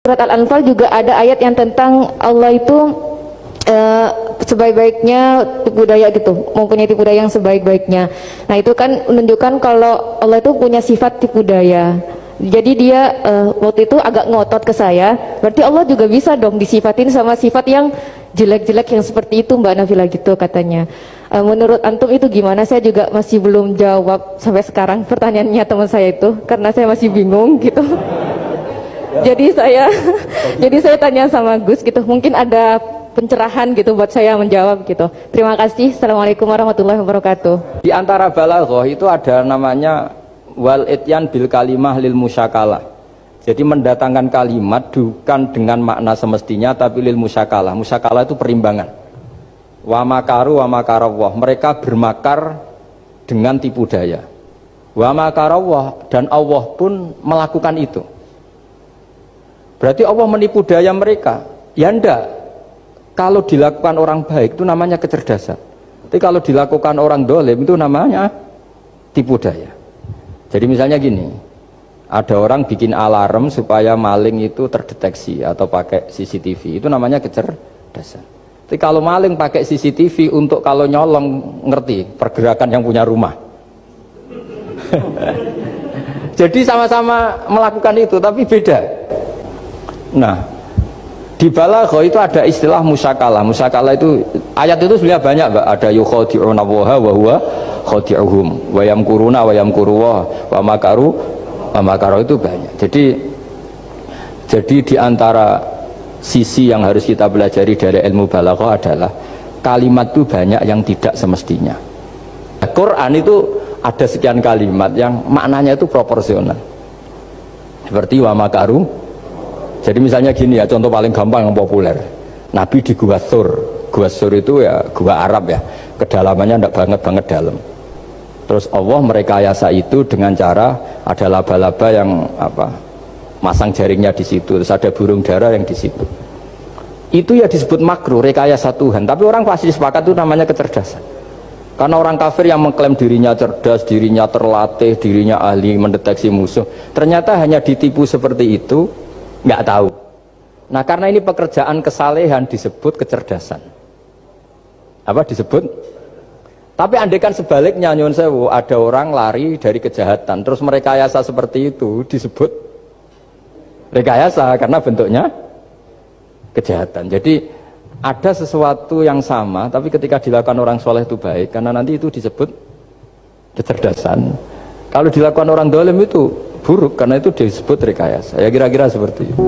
Surat Al-Anfal juga ada ayat yang tentang Allah itu sebaik-baiknya tipu daya gitu, mempunyai tipu daya yang sebaik-baiknya. Nah itu kan menunjukkan kalau Allah itu punya sifat tipu daya. Jadi dia waktu itu agak ngotot ke saya, berarti Allah juga bisa dong disifatin sama sifat yang jelek-jelek yang seperti itu Mbak Nabila gitu katanya. Menurut antum itu gimana? Saya juga masih belum jawab sampai sekarang pertanyaannya teman saya itu, karena saya masih bingung gitu. Jadi saya tanya sama Gus gitu, mungkin ada pencerahan gitu buat saya menjawab gitu. Terima kasih. Assalamualaikum warahmatullahi wabarakatuh. Di antara balaghah itu ada namanya wal ityan bil kalimah lil musyakalah. Jadi mendatangkan kalimat bukan dengan makna semestinya tapi lil musyakalah. Musyakalah itu perimbangan. Wa makaru wa makarawah. Mereka bermakar dengan tipu daya. Wa makarawah, dan Allah pun melakukan itu. Berarti Allah menipu daya mereka? Ya enggak. Kalau dilakukan orang baik itu namanya kecerdasan. Tapi kalau dilakukan orang dolim itu namanya tipu daya. Jadi misalnya gini, ada orang bikin alarm supaya maling itu terdeteksi atau pakai CCTV, itu namanya kecerdasan. Tapi kalau maling pakai CCTV untuk kalau nyolong, ngerti pergerakan yang punya rumah. Jadi sama-sama melakukan itu tapi beda. Nah, di balaghah itu ada istilah musyakalah. Musyakalah itu ayat itu sebenarnya banyak, Mbak. Ada yukhadi'una Allaha wa huwa khadi'uhum wa yamkuruna wa yamkuruwah wa makaru wa makaru, itu banyak. Jadi di antara sisi yang harus kita pelajari dari ilmu balaghah adalah kalimat itu banyak yang tidak semestinya. Quran itu ada sekian kalimat yang maknanya itu proporsional. Seperti wa makaru. Jadi misalnya gini ya, contoh paling gampang yang populer. Nabi di Gua Thur. Gua Thur itu ya gua Arab ya, kedalamannya tidak banget dalam. Terus Allah merekayasa itu dengan cara ada laba-laba yang masang jaringnya di situ, terus ada burung dara yang di situ. Itu ya disebut makruh, rekayasa Tuhan. Tapi orang pasti sepakat itu namanya kecerdasan. Karena orang kafir yang mengklaim dirinya cerdas, dirinya terlatih, dirinya ahli mendeteksi musuh, ternyata hanya ditipu seperti itu, nggak tahu. Nah karena ini pekerjaan kesalehan disebut kecerdasan. Apa disebut? Tapi andaikan sebaliknya, nyuwun sewu, ada orang lari dari kejahatan terus merekayasa seperti itu, disebut rekayasa karena bentuknya kejahatan. Jadi ada sesuatu yang sama tapi ketika dilakukan orang soleh itu baik, karena nanti itu disebut kecerdasan. Kalau dilakukan orang dolim itu buruk karena itu disebut rekayasa. Ya kira-kira seperti itu.